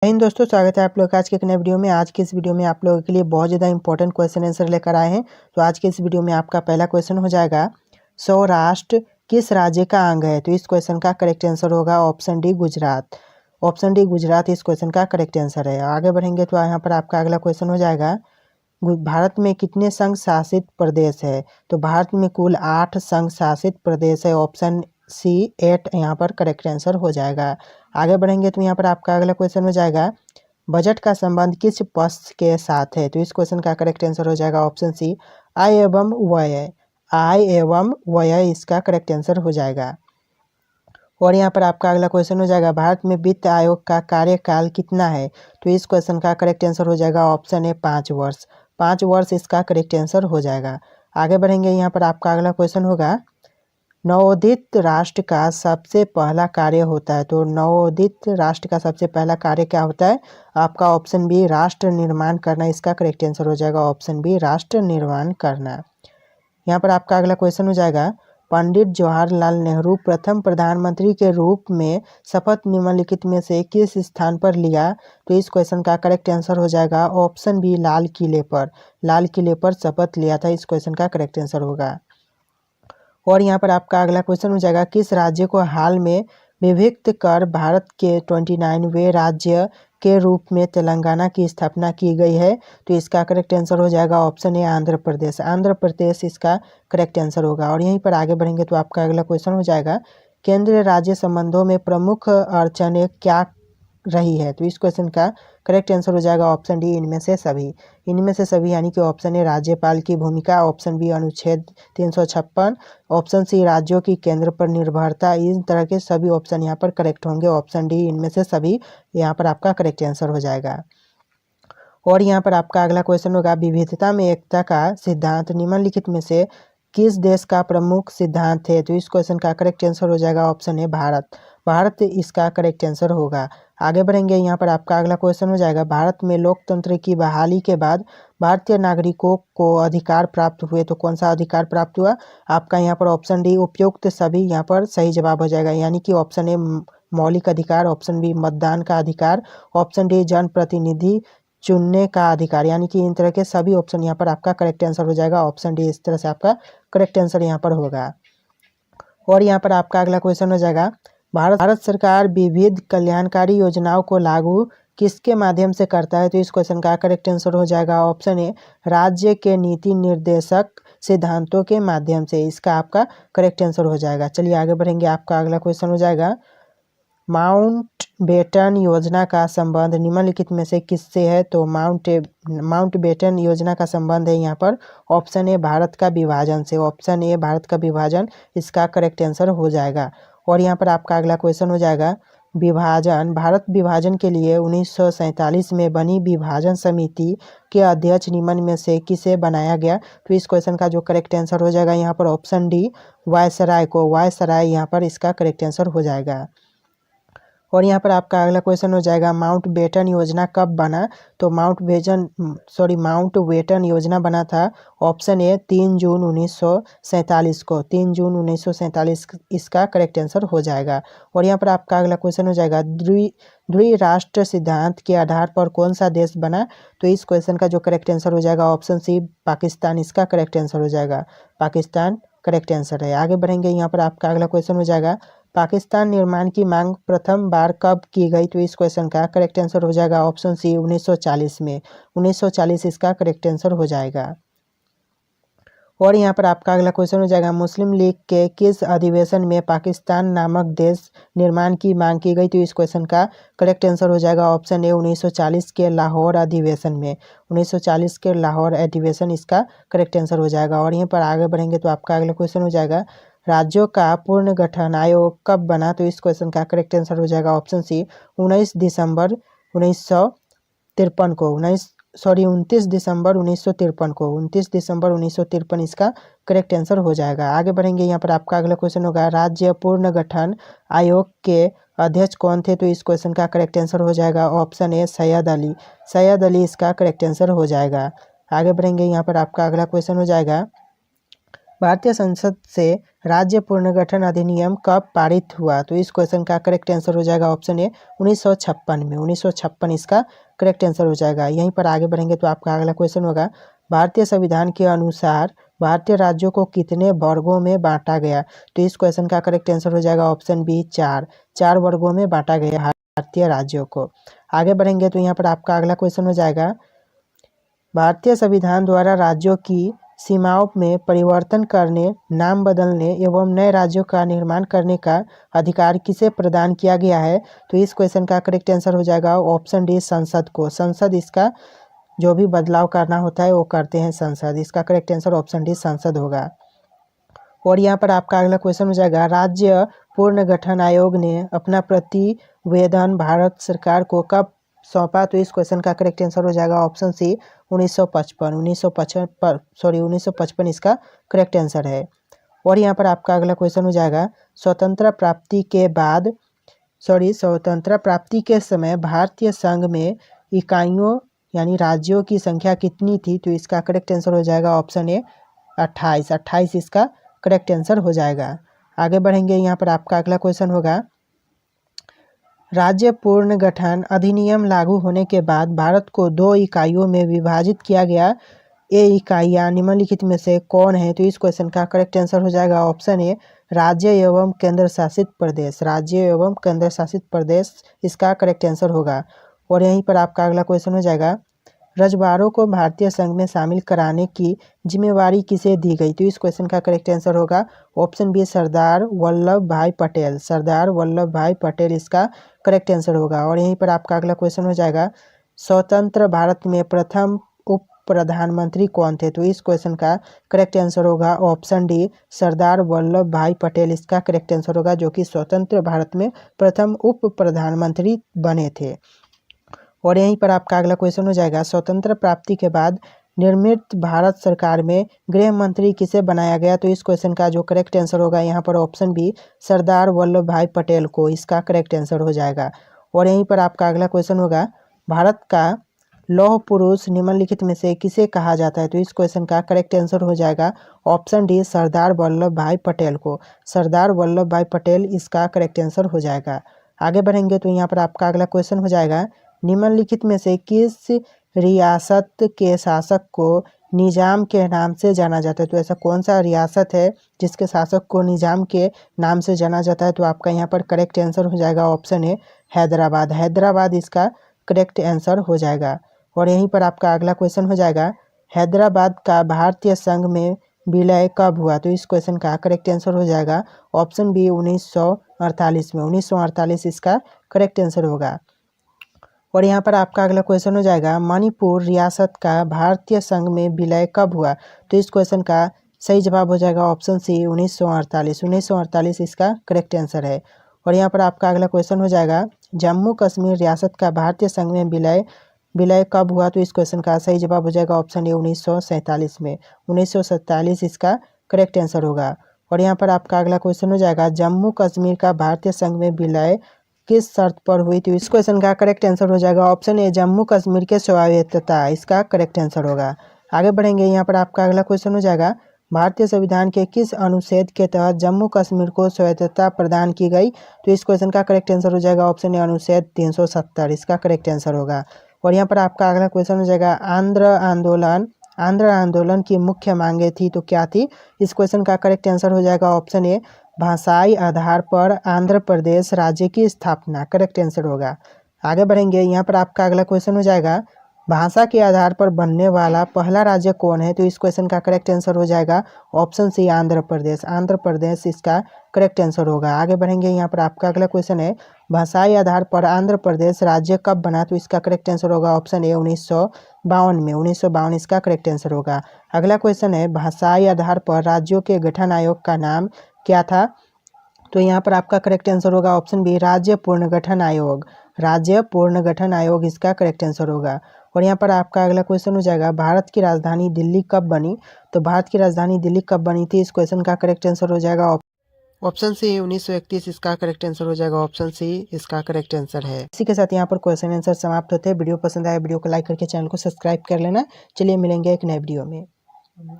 हिंद दोस्तों, स्वागत है आप लोग का आज के एक नए वीडियो में। आज के इस वीडियो में आप लोगों के लिए बहुत ज़्यादा इंपॉर्टेंट क्वेश्चन आंसर लेकर आए हैं। तो आज के इस वीडियो में आपका पहला क्वेश्चन हो जाएगा, सौराष्ट्र किस राज्य का अंग है? तो इस क्वेश्चन का करेक्ट आंसर होगा option D Gujarat. Option D Gujarat इस क्वेश्चन का करेक्ट आंसर है। आगे बढ़ेंगे तो यहाँ पर आपका अगला क्वेश्चन हो जाएगा, भारत में कितने संघ शासित प्रदेश है? तो भारत में कुल 8 संघ शासित प्रदेश है। ऑप्शन सी 8 यहाँ पर करेक्ट आंसर हो जाएगा। आगे बढ़ेंगे तो यहाँ पर आपका अगला क्वेश्चन हो जाएगा, बजट का संबंध किस पक्ष के साथ है? तो इस क्वेश्चन का करेक्ट आंसर हो जाएगा ऑप्शन सी आय एवं व्यय। आय एवं व्यय इसका करेक्ट आंसर हो जाएगा। और यहाँ पर आपका अगला क्वेश्चन हो जाएगा, भारत में वित्त आयोग का कार्यकाल कितना है? तो इस क्वेश्चन का करेक्ट आंसर हो जाएगा ऑप्शन ए 5 वर्ष। 5 वर्ष इसका करेक्ट आंसर हो जाएगा। आगे बढ़ेंगे, यहाँ पर आपका अगला क्वेश्चन होगा, नवोदित राष्ट्र का सबसे पहला कार्य होता है। तो नवोदित राष्ट्र का सबसे पहला कार्य क्या होता है? आपका ऑप्शन बी राष्ट्र निर्माण करना इसका करेक्ट आंसर हो जाएगा। ऑप्शन बी राष्ट्र निर्माण करना। यहाँ पर आपका अगला क्वेश्चन हो जाएगा, पंडित जवाहरलाल नेहरू प्रथम प्रधानमंत्री के रूप में शपथ निम्नलिखित में से किस स्थान पर लिया? तो इस क्वेश्चन का करेक्ट आंसर हो जाएगा ऑप्शन बी लाल किले पर। लाल किले पर शपथ लिया था, इस क्वेश्चन का करेक्ट आंसर होगा। और यहाँ पर आपका अगला क्वेश्चन हो जाएगा, किस राज्य को हाल में विभक्त कर भारत के 29वें राज्य के रूप में तेलंगाना की स्थापना की गई है? तो इसका करेक्ट आंसर हो जाएगा ऑप्शन ए आंध्र प्रदेश। आंध्र प्रदेश इसका करेक्ट आंसर होगा। और यहीं पर आगे बढ़ेंगे तो आपका अगला क्वेश्चन हो जाएगा, केंद्र राज्य संबंधों में प्रमुख अड़चनें क्या रही है? तो इस क्वेश्चन का करेक्ट आंसर हो जाएगा ऑप्शन डी इनमें से सभी। इनमें से सभी यानी कि ऑप्शन ए राज्यपाल की भूमिका, ऑप्शन बी अनुच्छेद 356, ऑप्शन सी राज्यों की केंद्र पर निर्भरता। इन तरह के सभी ऑप्शन यहाँ पर करेक्ट होंगे। ऑप्शन डी इनमें से सभी यहाँ पर आपका करेक्ट आंसर हो जाएगा। और यहाँ पर आपका अगला क्वेश्चन होगा, विविधता में एकता का सिद्धांत निम्नलिखित में से किस देश का प्रमुख सिद्धांत है? तो इस क्वेश्चन का करेक्ट आंसर हो जाएगा ऑप्शन ए भारत। भारत इसका करेक्ट आंसर होगा। आगे बढ़ेंगे, यहाँ पर आपका अगला क्वेश्चन हो जाएगा, भारत में लोकतंत्र की बहाली के बाद भारतीय नागरिकों को अधिकार प्राप्त हुए। तो कौन सा अधिकार प्राप्त हुआ? आपका यहाँ पर ऑप्शन डी उपयुक्त सभी यहाँ पर सही जवाब हो जाएगा, यानी कि ऑप्शन ए मौलिक अधिकार, ऑप्शन बी मतदान का अधिकार, ऑप्शन डी जनप्रतिनिधि चुनने का अधिकार, यानी कि इन तरह के सभी ऑप्शन यहाँ पर आपका करेक्ट आंसर हो जाएगा। ऑप्शन डी इस तरह से आपका करेक्ट आंसर यहाँ पर होगा। और यहाँ पर आपका अगला क्वेश्चन हो जाएगा, भारत सरकार विविध कल्याणकारी योजनाओं को लागू किसके माध्यम से करता है? तो इस क्वेश्चन का करेक्ट आंसर हो जाएगा ऑप्शन ए राज्य के नीति निर्देशक सिद्धांतों के माध्यम से। इसका आपका करेक्ट आंसर हो जाएगा। चलिए आगे बढ़ेंगे, आपका अगला क्वेश्चन हो जाएगा, माउंटबेटन योजना का संबंध निम्नलिखित में से किससे है? तो माउंटबेटन योजना का संबंध है यहाँ पर ऑप्शन ए भारत का विभाजन से। ऑप्शन ए भारत का विभाजन इसका करेक्ट आंसर हो जाएगा। और यहाँ पर आपका अगला क्वेश्चन हो जाएगा, विभाजन भारत विभाजन के लिए 1947 में बनी विभाजन समिति के अध्यक्ष निम्न में से किसे बनाया गया? तो इस क्वेश्चन का जो करेक्ट आंसर हो जाएगा यहाँ पर ऑप्शन डी वायसराय को। वायसराय यहाँ पर इसका करेक्ट आंसर हो जाएगा। और यहाँ पर आपका अगला क्वेश्चन हो जाएगा, माउंटबेटन योजना कब बना? तो माउंटबेटन योजना बना था ऑप्शन ए 3 जून 1947 को। 3 जून 1947 इसका करेक्ट आंसर हो जाएगा। और यहाँ पर आपका अगला क्वेश्चन हो जाएगा, द्विराष्ट्र सिद्धांत के आधार पर कौन सा देश बना? तो इस क्वेश्चन का जो करेक्ट आंसर हो जाएगा ऑप्शन सी पाकिस्तान इसका करेक्ट आंसर हो जाएगा। पाकिस्तान करेक्ट आंसर है। आगे बढ़ेंगे, यहाँ पर आपका अगला क्वेश्चन हो जाएगा, पाकिस्तान निर्माण की मांग प्रथम बार कब की गई? तो इस क्वेश्चन का करेक्ट आंसर हो जाएगा ऑप्शन सी 1940 में। 1940 इसका करेक्ट आंसर हो जाएगा। और यहाँ पर आपका अगला क्वेश्चन हो जाएगा, मुस्लिम लीग के किस अधिवेशन में पाकिस्तान नामक देश निर्माण की मांग की गई? तो इस क्वेश्चन का करेक्ट आंसर हो जाएगा ऑप्शन ए 1940 के लाहौर अधिवेशन में। 1940 के लाहौर अधिवेशन इसका करेक्ट आंसर हो जाएगा। और यहाँ पर आगे बढ़ेंगे तो आपका अगला क्वेश्चन हो जाएगा, राज्यों का पुनर्गठन आयोग कब बना? तो इस क्वेश्चन का करेक्ट आंसर हो जाएगा ऑप्शन सी 29 दिसंबर 1953 को। 29 दिसंबर 1953 को। 29 दिसंबर 1953 इसका करेक्ट आंसर हो जाएगा। आगे बढ़ेंगे, यहाँ पर आपका अगला क्वेश्चन होगा, राज्य पुनर्गठन आयोग के अध्यक्ष कौन थे? तो इस क्वेश्चन का करेक्ट आंसर हो जाएगा ऑप्शन ए सैयद अली। सैयद अली इसका करेक्ट आंसर हो जाएगा। आगे बढ़ेंगे, यहाँ पर आपका अगला क्वेश्चन हो जाएगा, भारतीय संसद से राज्य पुनर्गठन अधिनियम कब पारित हुआ? तो इस क्वेश्चन का करेक्ट आंसर हो जाएगा ऑप्शन ए 1956 में। 1956 इसका करेक्ट आंसर हो जाएगा। यहीं पर आगे बढ़ेंगे तो आपका अगला क्वेश्चन होगा, भारतीय संविधान के अनुसार भारतीय राज्यों को कितने वर्गों में बांटा गया? तो इस क्वेश्चन का करेक्ट आंसर हो जाएगा ऑप्शन बी 4 वर्गों में बांटा गया भारतीय राज्यों को। आगे बढ़ेंगे तो यहाँ पर आपका अगला क्वेश्चन हो जाएगा, भारतीय संविधान द्वारा राज्यों की सीमाओं में परिवर्तन करने, नाम बदलने एवं नए राज्यों का निर्माण करने का अधिकार किसे प्रदान किया गया है? तो इस क्वेश्चन का करेक्ट आंसर हो जाएगा ऑप्शन डी संसद को। संसद इसका जो भी बदलाव करना होता है वो करते हैं संसद। इसका करेक्ट आंसर ऑप्शन डी संसद होगा। और यहाँ पर आपका अगला क्वेश्चन हो जाएगा, राज्य पुनर्गठन आयोग ने अपना प्रतिवेदन भारत सरकार को कब सौंपा? तो इस क्वेश्चन का करेक्ट आंसर हो जाएगा ऑप्शन सी 1955 इसका करेक्ट आंसर है। और यहाँ पर आपका अगला क्वेश्चन हो जाएगा, स्वतंत्रता प्राप्ति के समय भारतीय संघ में इकाइयों यानी राज्यों की संख्या कितनी थी? तो इसका करेक्ट आंसर हो जाएगा ऑप्शन ए 28 इसका करेक्ट आंसर हो जाएगा। आगे बढ़ेंगे, यहाँ पर आपका अगला क्वेश्चन होगा, राज्य पुनर्गठन अधिनियम लागू होने के बाद भारत को 2 इकाइयों में विभाजित किया गया। ये इकाइयाँ निम्नलिखित में से कौन है? तो इस क्वेश्चन का करेक्ट आंसर हो जाएगा ऑप्शन ए राज्य एवं केंद्र शासित प्रदेश। राज्य एवं केंद्र शासित प्रदेश इसका करेक्ट आंसर होगा। और यहीं पर आपका अगला क्वेश्चन हो जाएगा, रजवाड़ों को भारतीय संघ में शामिल कराने की जिम्मेवारी किसे दी गई? तो इस क्वेश्चन का करेक्ट आंसर होगा ऑप्शन बी सरदार वल्लभ भाई पटेल। सरदार वल्लभ भाई पटेल इसका करेक्ट आंसर होगा। और यहीं पर आपका अगला क्वेश्चन हो जाएगा, स्वतंत्र भारत में प्रथम उप प्रधानमंत्री कौन थे? तो इस क्वेश्चन का करेक्ट आंसर होगा ऑप्शन डी सरदार वल्लभ भाई पटेल इसका करेक्ट आंसर होगा, जो कि स्वतंत्र भारत में प्रथम उप प्रधानमंत्री बने थे। और यहीं पर आपका अगला क्वेश्चन हो जाएगा, स्वतंत्र प्राप्ति के बाद निर्मित भारत सरकार में गृह मंत्री किसे बनाया गया? तो इस क्वेश्चन का जो करेक्ट आंसर होगा यहाँ पर ऑप्शन बी सरदार वल्लभ भाई पटेल को इसका करेक्ट आंसर हो जाएगा। और यहीं पर आपका अगला क्वेश्चन होगा, भारत का लौह पुरुष निम्नलिखित में से किसे कहा जाता है? तो इस क्वेश्चन का करेक्ट आंसर हो जाएगा ऑप्शन डी सरदार वल्लभ भाई पटेल को। सरदार वल्लभ भाई पटेल इसका करेक्ट आंसर हो जाएगा। आगे बढ़ेंगे तो यहाँ पर आपका अगला क्वेश्चन हो जाएगा, निम्नलिखित में से किस रियासत के शासक को निजाम के नाम से जाना जाता है? तो ऐसा कौन सा रियासत है जिसके शासक को निजाम के नाम से जाना जाता है? तो आपका यहाँ पर करेक्ट आंसर हो जाएगा ऑप्शन ए हैदराबाद। हैदराबाद इसका करेक्ट आंसर हो जाएगा। और यहीं पर आपका अगला क्वेश्चन हो जाएगा, हैदराबाद का भारतीय संघ में विलय कब हुआ? तो इस क्वेश्चन का करेक्ट आंसर हो जाएगा ऑप्शन बी 1948 में। 1948 इसका करेक्ट आंसर होगा। और यहाँ पर आपका अगला क्वेश्चन हो जाएगा, मणिपुर रियासत का भारतीय संघ में विलय कब हुआ? तो इस क्वेश्चन का सही जवाब हो जाएगा ऑप्शन सी 1948। 1948 इसका करेक्ट आंसर है। और यहाँ पर आपका अगला क्वेश्चन हो जाएगा, जम्मू कश्मीर रियासत का भारतीय संघ में विलय कब हुआ? तो इस क्वेश्चन का सही जवाब हो जाएगा ऑप्शन ए 1947 में। 1947 इसका करेक्ट आंसर होगा। और यहाँ पर आपका अगला क्वेश्चन हो जाएगा, जम्मू कश्मीर का भारतीय संघ में विलय किस शर्त पर हुई? तो इस क्वेश्चन का करेक्ट आंसर हो जाएगा ऑप्शन ए जम्मू कश्मीर के स्वायत्तता इसका करेक्ट आंसर होगा। आगे बढ़ेंगे, यहाँ पर आपका अगला क्वेश्चन हो जाएगा, भारतीय संविधान के किस अनुच्छेद के तहत जम्मू कश्मीर को स्वायत्तता प्रदान की गई? तो इस क्वेश्चन का करेक्ट आंसर हो जाएगा ऑप्शन ए अनुच्छेद 370 इसका करेक्ट आंसर होगा। और यहाँ पर आपका अगला क्वेश्चन हो जाएगा, आंध्र आंदोलन की मुख्य मांगे थी तो क्या थी? इस क्वेश्चन का करेक्ट आंसर हो जाएगा ऑप्शन ए भाषाई आधार पर आंध्र प्रदेश राज्य की स्थापना करेक्ट आंसर होगा। आगे बढ़ेंगे, यहाँ पर आपका अगला क्वेश्चन हो जाएगा, भाषा के आधार पर बनने वाला पहला राज्य कौन है? तो इस क्वेश्चन का करेक्ट आंसर हो जाएगा ऑप्शन सी आंध्र प्रदेश। आंध्र प्रदेश इसका करेक्ट आंसर होगा। आगे बढ़ेंगे, यहाँ पर आपका अगला क्वेश्चन है, भाषाई आधार पर आंध्र प्रदेश राज्य कब बना? तो इसका करेक्ट आंसर होगा ऑप्शन ए 1952 में। 1952 इसका करेक्ट आंसर होगा। अगला क्वेश्चन है, भाषाई आधार पर राज्यों के गठन आयोग का नाम क्या था? तो यहाँ पर आपका करेक्ट आंसर होगा ऑप्शन बी राज्य पुनर्गठन आयोग। राज्य पुनर्गठन आयोग इसका करेक्ट आंसर होगा। और यहाँ पर आपका अगला क्वेश्चन हो जाएगा, भारत की राजधानी दिल्ली कब बनी? तो भारत की राजधानी दिल्ली कब बनी थी? इस क्वेश्चन का करेक्ट आंसर हो जाएगा ऑप्शन सी 1931 इसका करेक्ट आंसर हो जाएगा। ऑप्शन सी इसका करेक्ट आंसर है। इसी के साथ यहाँ पर क्वेश्चन आंसर समाप्त होते हैं। वीडियो पसंद आया वीडियो को लाइक करके चैनल को सब्सक्राइब कर लेना। चलिए मिलेंगे एक नए वीडियो में।